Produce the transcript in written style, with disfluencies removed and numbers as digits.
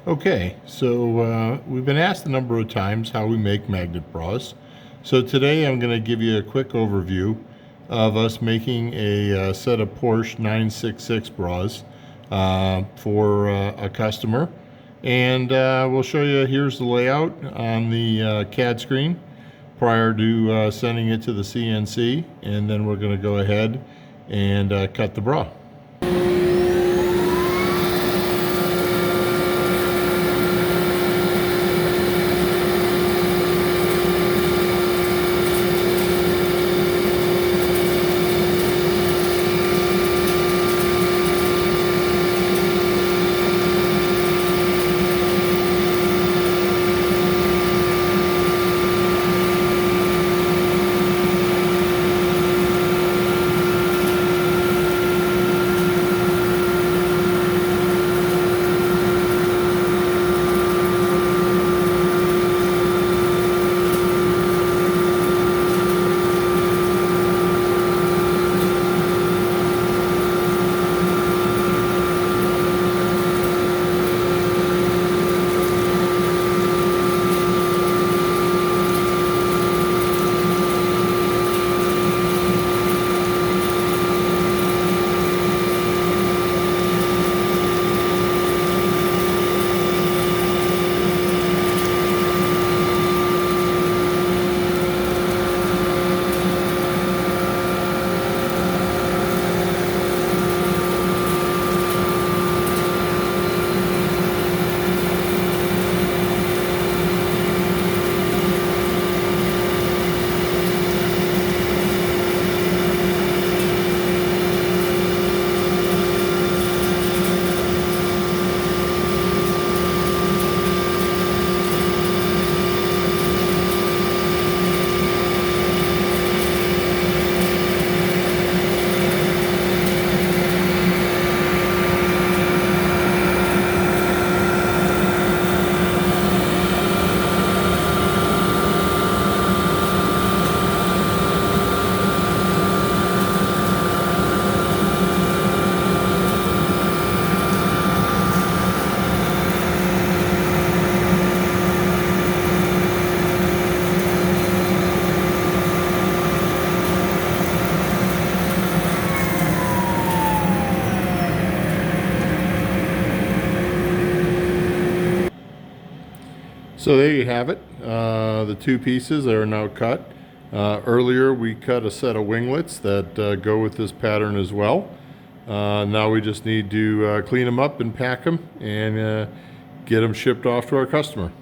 Okay, so we've been asked a number of times how we make magnet bras. So today I'm going to give you a quick overview of us making a set of Porsche 966 bras for a customer. And we'll show you, here's the layout on the CAD screen prior to sending it to the CNC. And then we're going to go ahead and cut the bra. So there you have it, the two pieces are now cut. Earlier we cut a set of winglets that go with this pattern as well. Now we just need to clean them up and pack them and get them shipped off to our customer.